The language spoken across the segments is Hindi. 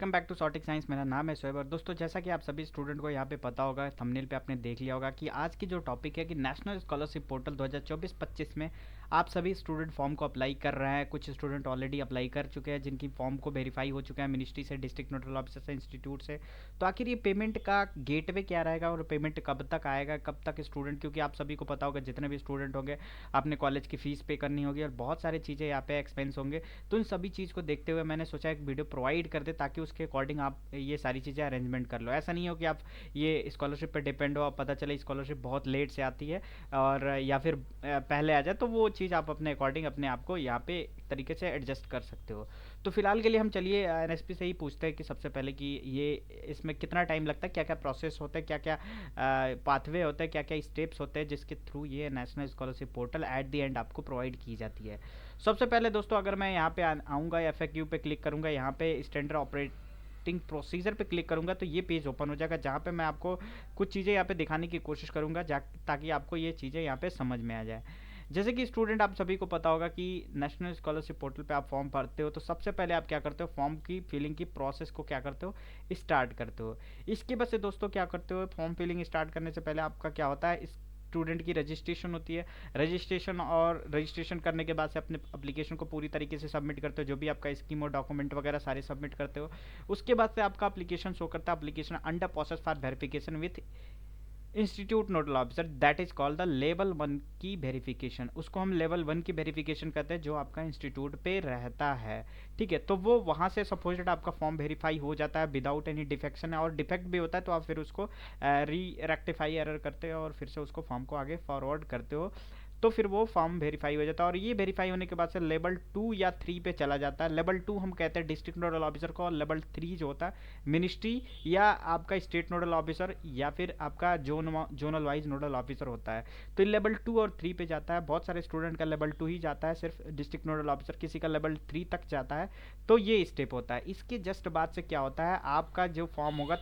वेलकम बैक टू सॉटिक साइंस। मेरा नाम है शोएब और दोस्तों जैसा कि आप सभी स्टूडेंट को यहाँ पे पता होगा, थंबनेल पे आपने देख लिया होगा कि आज की जो टॉपिक है कि नेशनल स्कॉलरशिप पोर्टल 2024-25 में आप सभी स्टूडेंट फॉर्म को अप्लाई कर रहे हैं। कुछ स्टूडेंट ऑलरेडी अप्लाई कर चुके हैं जिनकी फॉर्म को वेरीफाई हो चुका है मिनिस्ट्री से, डिस्ट्रिक्ट नोडल ऑफिसर से, इंस्टीट्यूट से। तो आखिर ये पेमेंट का गेटवे क्या रहेगा और पेमेंट कब तक आएगा, कब तक स्टूडेंट, क्योंकि आप सभी को पता होगा जितने भी स्टूडेंट होंगे आपने कॉलेज की फीस पे करनी होगी और बहुत सारी चीज़ें यहाँ पे एक्सपेंस होंगे। तो इन सभी चीज़ को देखते हुए मैंने सोचा एक वीडियो प्रोवाइड कर दे ताकि उसके अकॉर्डिंग आप ये सारी चीज़ें अरेंजमेंट कर लो। ऐसा नहीं हो कि आप ये स्कॉलरशिप पे डिपेंड हो, आप पता चले स्कॉलरशिप बहुत लेट से आती है और या फिर पहले आ जाए, तो वो चीज़ आप अपने अकॉर्डिंग अपने आप को यहाँ पे एक तरीके से एडजस्ट कर सकते हो। तो फिलहाल के लिए हम चलिए एनएसपी से ही पूछते हैं कि सबसे पहले कि ये इसमें कितना टाइम लगता है, क्या क्या प्रोसेस होता है, क्या क्या पाथवे होता है, क्या क्या स्टेप्स होते हैं जिसके थ्रू ये national scholarship portal at the end आपको प्रोवाइड की जाती है। सबसे पहले दोस्तों अगर मैं यहाँ पे आऊँगा, एफएक्यू पे क्लिक करूँगा, यहाँ पे स्टैंडर्ड ऑपरेटिंग प्रोसीजर पे क्लिक करूँगा तो ये पेज ओपन हो जाएगा जहाँ पे मैं आपको कुछ चीज़ें यहाँ पे दिखाने की कोशिश करूँगा ताकि आपको ये चीज़ें यहाँ पे समझ में आ जाए। जैसे कि स्टूडेंट आप सभी को पता होगा कि नेशनल स्कॉलरशिप पोर्टल पे आप फॉर्म भरते हो तो सबसे पहले आप क्या करते हो, फॉर्म की फिलिंग की प्रोसेस को क्या करते हो, स्टार्ट करते हो। इसके बाद से दोस्तों क्या करते हो, फॉर्म फिलिंग स्टार्ट करने से पहले आपका क्या होता है, स्टूडेंट की रजिस्ट्रेशन होती है। रजिस्ट्रेशन करने के बाद से अपने एप्लीकेशन को पूरी तरीके से सबमिट करते हो, जो भी आपका स्कीम और डॉक्यूमेंट वगैरह सारे सबमिट करते हो। उसके बाद से आपका एप्लीकेशन शो करता है, application under process for verification with institute nodal officer, that is called the level 1 की वेरिफिकेशन। उसको हम लेवल 1 की वेरिफिकेशन कहते हैं जो आपका इंस्टीट्यूट पे रहता है। ठीक है, तो वो वहाँ से सपोज आपका फॉर्म वेरीफाई हो जाता है विदाउट एनी डिफेक्शन है, और डिफेक्ट भी होता है तो आप फिर उसको री रेक्टिफाई एरर करते हो और फिर से उसको फॉर्म को आगे फॉरवर्ड करते हो, तो फिर वो फॉर्म वेरीफाई हो जाता है। और ये वेरीफाई होने के बाद से लेवल 2 या 3 पे चला जाता है। लेवल 2 हम कहते हैं डिस्ट्रिक्ट नोडल ऑफिसर को, और लेवल 3 जो होता है मिनिस्ट्री या आपका स्टेट नोडल ऑफिसर या फिर आपका जोनल वाइज नोडल ऑफिसर होता है। तो ये लेवल 2 और 3 पे जाता है। बहुत सारे स्टूडेंट का लेवल 2 ही जाता है सिर्फ डिस्ट्रिक्ट नोडल ऑफिसर, किसी का लेवल 3 तक जाता है। तो ये स्टेप होता है। इसके जस्ट बाद से क्या होता है, आपका जो फॉर्म होगा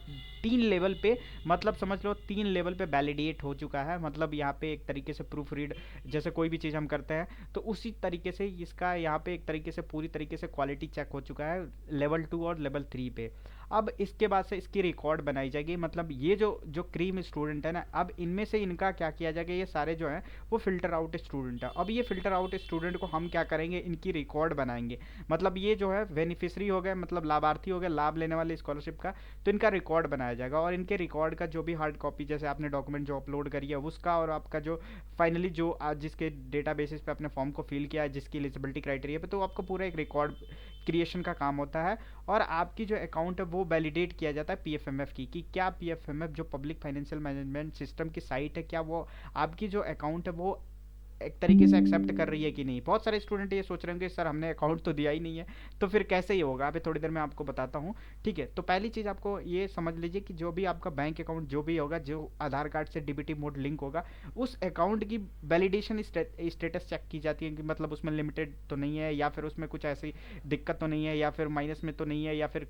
3 लेवल पे, मतलब समझ लो 3 लेवल पे वैलिडेट हो चुका है। मतलब यहाँ पे एक तरीके से प्रूफ रीड जैसे कोई भी चीज़ हम करते हैं तो उसी तरीके से इसका यहाँ पे एक तरीके से पूरी तरीके से क्वालिटी चेक हो चुका है लेवल 2 और लेवल 3 पे। अब इसके बाद से इसकी रिकॉर्ड बनाई जाएगी। मतलब ये जो जो क्रीम स्टूडेंट है ना, अब इनमें से इनका क्या किया जाएगा, ये सारे जो हैं वो फिल्टर आउट स्टूडेंट है। अब ये फिल्टर आउट स्टूडेंट को हम क्या करेंगे, इनकी रिकॉर्ड बनाएंगे। मतलब ये जो है बेनिफिशरी हो गए, मतलब लाभार्थी हो गए लाभ लेने वाले स्कॉलरशिप का, तो इनका रिकॉर्ड बनाया जाएगा। और इनके रिकॉर्ड का जो भी हार्ड कॉपी, जैसे आपने डॉक्यूमेंट जो अपलोड करी है उसका, और आपका जो फाइनली जो आज जिसके डेटा बेसिस पे अपने फॉर्म को फिल किया है, जिसकी एलिजिबिलिटी क्राइटेरिया पे, तो आपको पूरा एक रिकॉर्ड क्रिएशन का काम होता है। और आपकी जो अकाउंट है वो वैलिडेट किया जाता है पीएफएमएफ की, कि क्या पीएफएमएफ जो पब्लिक फाइनेंशियल मैनेजमेंट सिस्टम की साइट है, क्या वो आपकी जो अकाउंट है वो एक तरीके से एक्सेप्ट कर रही है कि नहीं। बहुत सारे स्टूडेंट ये सोच रहे होंगे सर हमने अकाउंट तो दिया ही नहीं है, तो फिर कैसे ही होगा। अभी थोड़ी देर में आपको बताता हूँ। ठीक है, तो पहली चीज़ आपको ये समझ लीजिए कि जो भी आपका बैंक अकाउंट जो भी होगा, जो आधार कार्ड से डीबीटी मोड लिंक होगा, उस अकाउंट की वैलिडेशन स्टेटस चेक की जाती है कि मतलब उसमें लिमिटेड तो नहीं है, या फिर उसमें कुछ ऐसी दिक्कत तो नहीं है, या फिर माइनस में तो नहीं है, या फिर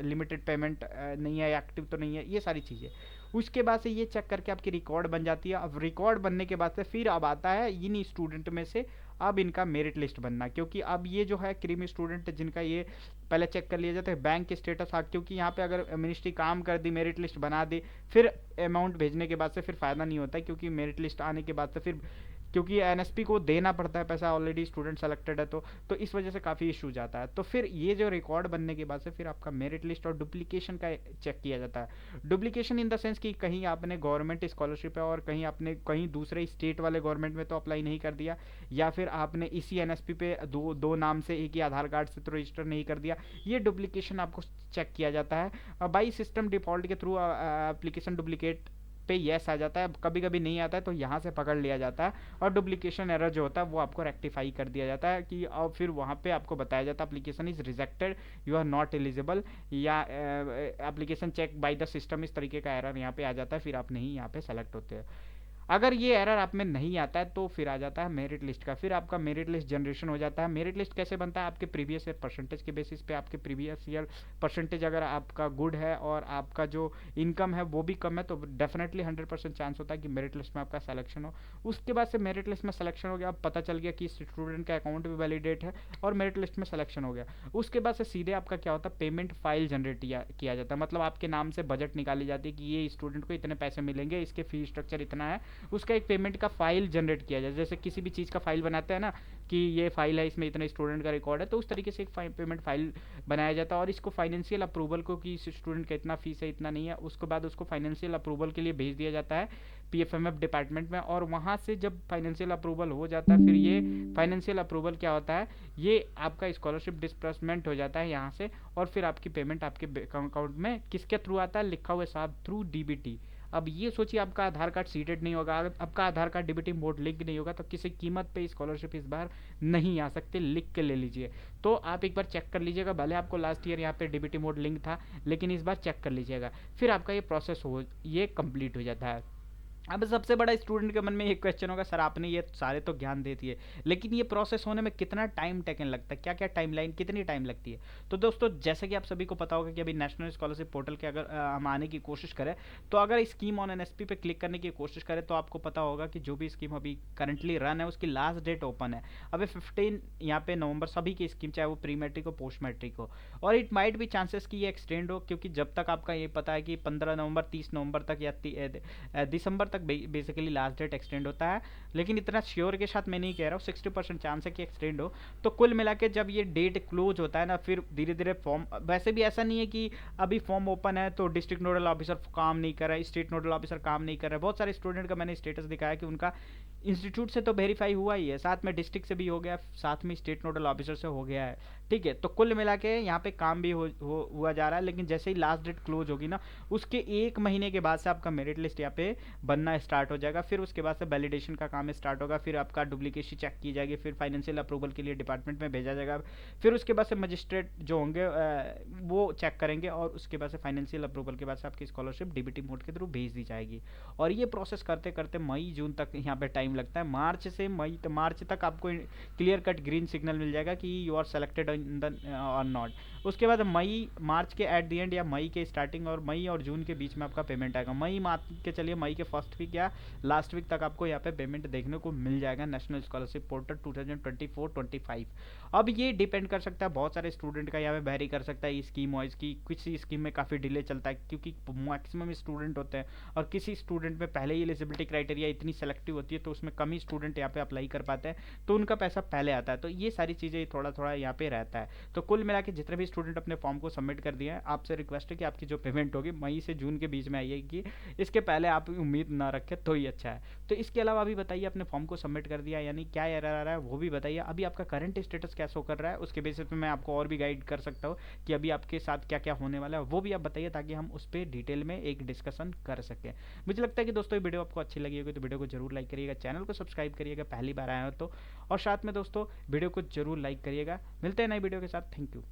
लिमिटेड पेमेंट नहीं है, एक्टिव तो नहीं है, ये सारी चीज़ें। उसके बाद से ये चेक करके आपकी रिकॉर्ड बन जाती है। अब रिकॉर्ड बनने के बाद से फिर अब आता है इन्हीं स्टूडेंट में से अब इनका मेरिट लिस्ट बनना, क्योंकि अब ये जो है क्रीमी स्टूडेंट जिनका ये पहले चेक कर लिया जाता है बैंक स्टेटस। हाँ, क्योंकि यहाँ पे अगर मिनिस्ट्री काम कर दी, मेरिट लिस्ट बना दी, फिर अमाउंट भेजने के बाद से फिर फ़ायदा नहीं होता है, क्योंकि मेरिट लिस्ट आने के बाद से फिर क्योंकि एनएसपी को देना पड़ता है पैसा, ऑलरेडी स्टूडेंट सेलेक्टेड है तो इस वजह से काफ़ी इशू जाता है। तो फिर ये जो रिकॉर्ड बनने के बाद से फिर आपका मेरिट लिस्ट और डुप्लीकेशन का चेक किया जाता है। डुप्लीकेशन इन द सेंस कि कहीं आपने गवर्नमेंट स्कॉलरशिप है और कहीं आपने कहीं दूसरे स्टेट वाले गवर्नमेंट में तो अप्लाई नहीं कर दिया, या फिर आपने इसी एनएसपी पे दो नाम से एक ही आधार कार्ड से तो रजिस्टर नहीं कर दिया, ये डुप्लीकेशन आपको चेक किया जाता है। बाई सिस्टम डिफ़ॉल्ट के थ्रू एप्लीकेशन डुप्लीकेट पे येस आ जाता है, कभी कभी नहीं आता है तो यहाँ से पकड़ लिया जाता है, और डुप्लीकेशन एरर जो होता है वो आपको रेक्टिफाई कर दिया जाता है कि और फिर वहाँ पे आपको बताया जाता है application is rejected, you are not eligible, या application check by the system, इस तरीके का एरर यहाँ पे आ जाता है, फिर आप नहीं यहाँ पे सेलेक्ट होते हैं। अगर ये एरर आप में नहीं आता है तो फिर आ जाता है मेरिट लिस्ट का। फिर आपका मेरिट लिस्ट जनरेशन हो जाता है। मेरिट लिस्ट कैसे बनता है? आपके प्रीवियस ईयर परसेंटेज के बेसिस पे। आपके प्रीवियस ईयर परसेंटेज अगर आपका गुड है और आपका जो इनकम है वो भी कम है तो डेफिनेटली 100% चांस होता है कि मेरिट लिस्ट में आपका सिलेक्शन हो। उसके बाद से मेरिट लिस्ट में सिलेक्शन हो गया, अब पता चल गया कि स्टूडेंट का अकाउंट भी वैलिडेट है और मेरिट लिस्ट में सिलेक्शन हो गया। उसके बाद से सीधे आपका क्या होता है, पेमेंट फाइल जनरेट किया जाता है। मतलब आपके नाम से बजट निकाली जाती है कि ये स्टूडेंट को इतने पैसे मिलेंगे, इसके फी स्ट्रक्चर इतना है, उसका एक पेमेंट का फाइल जनरेट किया जाए। जैसे किसी भी चीज़ का फाइल बनाते हैं ना कि ये फाइल है, इसमें इतने स्टूडेंट का रिकॉर्ड है, तो उस तरीके से एक पेमेंट फाइल बनाया जाता है। और इसको फाइनेंशियल अप्रूवल को कि इस स्टूडेंट का इतना फीस है इतना नहीं है, उसके बाद उसको फाइनेंशियल अप्रूवल के लिए भेज दिया जाता है पीएफएमएफ डिपार्टमेंट में। और वहाँ से जब फाइनेंशियल अप्रूवल हो जाता है, फिर ये फाइनेंशियल अप्रूवल क्या होता है, ये आपका स्कॉलरशिप डिस्बर्समेंट हो जाता है यहाँ से। और फिर आपकी पेमेंट आपके अकाउंट में किसके थ्रू आता है, लिखा हुआ साहब थ्रू डीबीटी। अब ये सोचिए आपका आधार कार्ड सीटेड नहीं होगा, आपका आधार कार्ड डीबीटी मोड लिंक नहीं होगा तो किसी कीमत पे स्कॉलरशिप इस बार नहीं आ सकते, लिख के ले लीजिए। तो आप एक बार चेक कर लीजिएगा, भले आपको लास्ट ईयर यहाँ पे डीबीटी मोड लिंक था लेकिन इस बार चेक कर लीजिएगा। फिर आपका ये प्रोसेस ये कंप्लीट हो जाता है। अब सबसे बड़ा स्टूडेंट के मन में एक क्वेश्चन होगा, सर आपने ये सारे तो ज्ञान दे दिए लेकिन ये प्रोसेस होने में कितना टाइम टेकन लगता है, क्या क्या टाइमलाइन कितनी टाइम लगती है? तो दोस्तों जैसे कि आप सभी को पता होगा कि अभी नेशनल स्कॉलरशिप पोर्टल के अगर हम आने की कोशिश करें तो अगर स्कीम ऑन एनएसपी पे क्लिक करने की कोशिश करें तो आपको पता होगा कि जो भी स्कीम अभी करंटली रन है उसकी लास्ट डेट ओपन है अभी 15 यहाँ पे नवंबर, सभी की स्कीम चाहे वो प्री मैट्रिक हो पोस्ट मैट्रिक हो। और इट माइट भी चांसेस कि ये एक्सटेंड हो, क्योंकि जब तक आपका ये पता है कि 15 नवंबर 30 नवंबर तक या दिसंबर तक बेसिकली लास्ट डेट एक्सटेंड होता है। लेकिन इतना श्योर के साथ मैं नहीं कह रहा हूँ, 60% चांस है कि एक्सटेंड हो। तो कुल मिला के जब ये डेट क्लोज होता है ना, फिर धीरे धीरे फॉर्म, वैसे भी ऐसा नहीं है कि अभी फॉर्म ओपन है तो डिस्ट्रिक्ट नोडल ऑफिसर काम नहीं कर रहा है, स्टेट नोडल ऑफिसर काम नहीं कर रहा है। बहुत सारे स्टूडेंट का मैंने स्टेटस दिखाया कि उनका इंस्टीट्यूट से तो वेरीफाई हुआ ही है, साथ में डिस्ट्रिक्ट से भी हो गया, साथ में स्टेट नोडल ऑफिसर से हो गया है। ठीक है, तो कुल मिला के यहाँ पे काम भी हुआ जा रहा है। लेकिन जैसे ही लास्ट डेट क्लोज होगी ना, उसके 1 महीने के बाद से आपका मेरिट लिस्ट यहाँ पे बनना स्टार्ट हो जाएगा। फिर उसके बाद से वैलिडेशन का काम स्टार्ट होगा, फिर आपका डुप्लीकेसी चेक की जाएगी, फिर फाइनेंशियल अप्रूवल के लिए डिपार्टमेंट में भेजा जाएगा। फिर उसके बाद से मजिस्ट्रेट जो होंगे वो चेक करेंगे और उसके बाद से फाइनेंशियल अप्रूवल के बाद से आपकी स्कॉलरशिप डीबीटी मोड के थ्रू भेज दी जाएगी। और ये प्रोसेस करते करते मई जून तक यहाँ पे टाइम लगता है। मार्च तक आपको क्लियर कट ग्रीन सिग्नल मिल जाएगा कि यू आर सेलेक्टेड और नॉट। उसके बाद मार्च के एट द एंड या मई के स्टार्टिंग और मई और जून के बीच में आपका पेमेंट आएगा। मई के फर्स्ट वीक या लास्ट वीक तक आपको यहाँ पे पेमेंट देखने को मिल जाएगा नेशनल स्कॉलरशिप पोर्टल 2024-25। अब ये डिपेंड कर सकता है बहुत सारे स्टूडेंट का, यहाँ पे वेरी कर सकता है स्कीम वाइज की। किसी स्कीम में काफ़ी डिले चलता है क्योंकि मैक्सिमम स्टूडेंट होते हैं और किसी स्टूडेंट में पहले ही एलिजिबिलिटी क्राइटेरिया इतनी सेलेक्टिव होती है तो उसमें कम ही स्टूडेंट यहाँ पे अप्लाई कर पाते हैं तो उनका पैसा पहले आता है। तो ये सारी चीज़ें थोड़ा थोड़ा यहाँ पे रहता है। तो कुल मिला के जितने भी स्टूडेंट अपने फॉर्म को सबमिट कर दिए हैं, आपसे रिक्वेस्ट है कि आपकी जो पेमेंट होगी मई से जून के बीच में आइएगी, इसके पहले आप उम्मीद ना रखें तो ही अच्छा है। तो इसके अलावा अभी बताइए अपने फॉर्म को सबमिट कर दिया यानी क्या एरर आ रहा है वो भी बताइए। अभी आपका करंट स्टेटस क्या शो कर रहा है, उसके बेसिस पे मैं आपको और भी गाइड कर सकता हूँ कि अभी आपके साथ क्या क्या होने वाला है, वो भी आप बताइए ताकि हम उस पर डिटेल में एक डिस्कशन कर सकें। मुझे लगता है कि दोस्तों ये वीडियो आपको अच्छी लगी होगी तो वीडियो को जरूर लाइक करिएगा, चैनल को सब्सक्राइब करिएगा पहली बार आए हो तो, और साथ में दोस्तों वीडियो को जरूर लाइक करिएगा। मिलते हैं नई वीडियो के साथ, थैंक यू।